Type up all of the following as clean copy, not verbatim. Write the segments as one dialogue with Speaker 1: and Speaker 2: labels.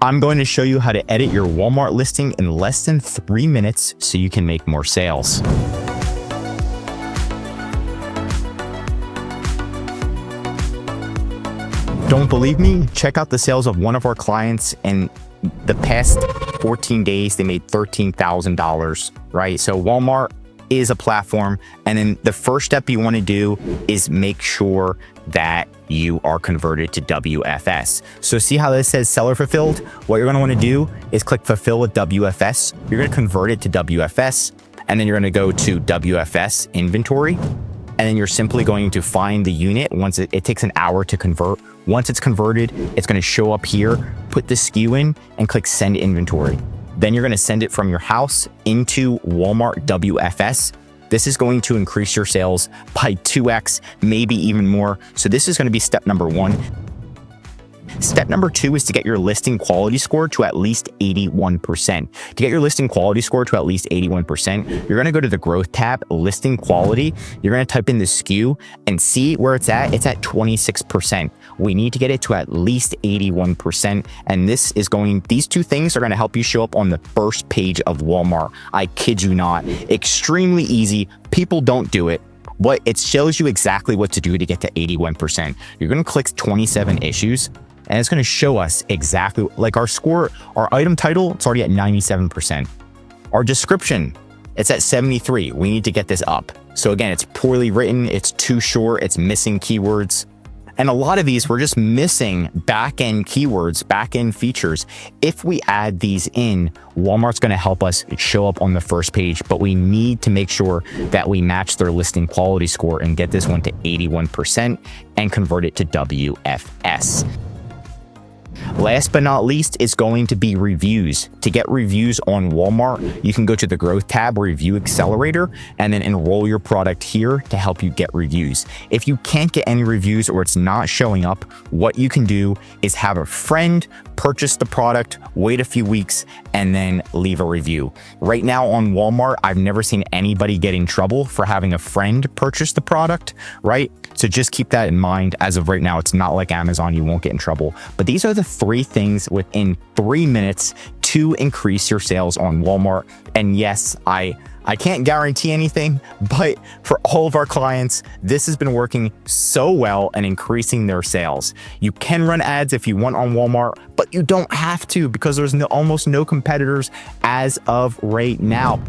Speaker 1: I'm going to show you how to edit your Walmart listing in less than 3 minutes so you can make more sales. Don't believe me? Check out the sales of one of our clients. In the past 14 days, they made $13,000, right? So Walmart is a platform. And then the first step you want to do is make sure that you are converted to WFS. So see how this says seller fulfilled? What you're going to want to do is click fulfill with WFS. You're going to convert it to WFS, and then you're going to go to WFS inventory. And then you're simply going to find the unit. Once it takes an hour to convert. Once it's converted, it's going to show up here, put the SKU in and click send inventory. Then you're going to send it from your house into Walmart WFS. This is going to increase your sales by 2x, maybe even more. So this is going to be step number 1. Step number 2 is to get your listing quality score to at least 81%. To get your listing quality score to at least 81%, you're going to go to the growth tab, listing quality. You're going to type in the SKU and see where it's at. It's at 26%. We need to get it to at least 81%. And these two things are going to help you show up on the first page of Walmart. I kid you not. Extremely easy. People don't do it, but it shows you exactly what to do to get to 81%. You're going to click 27 issues. And it's going to show us exactly like our score, our item title, it's already at 97%. Our description, it's at 73. We need to get this up. So again, it's poorly written. It's too short. It's missing keywords. And a lot of these, we're just missing back-end keywords, back-end features. If we add these in, Walmart's going to help us show up on the first page, but we need to make sure that we match their listing quality score and get this one to 81% and convert it to WFS. Last but not least is going to be reviews. To get reviews on Walmart, you can go to the growth tab, review accelerator, and then enroll your product here to help you get reviews. If you can't get any reviews or it's not showing up, what you can do is have a friend purchase the product, wait a few weeks, and then leave a review. Right now on Walmart, I've never seen anybody get in trouble for having a friend purchase the product, right? So just keep that in mind. As of right now, it's not like Amazon, you won't get in trouble. But these are the 3 things within 3 minutes to increase your sales on Walmart. And yes, I can't guarantee anything, but for all of our clients, this has been working so well and increasing their sales. You can run ads if you want on Walmart, but you don't have to because there's almost no competitors as of right now.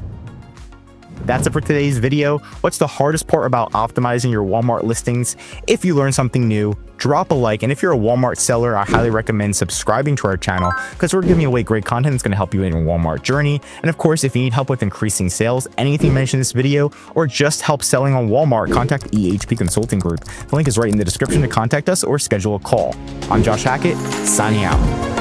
Speaker 1: That's it for today's video. What's the hardest part about optimizing your Walmart listings? If you learned something new, drop a like. And if you're a Walmart seller, I highly recommend subscribing to our channel because we're giving away great content that's going to help you in your Walmart journey. And of course, if you need help with increasing sales, anything mentioned in this video, or just help selling on Walmart, contact EHP Consulting Group. The link is right in the description to contact us or schedule a call. I'm Josh Hackett, signing out.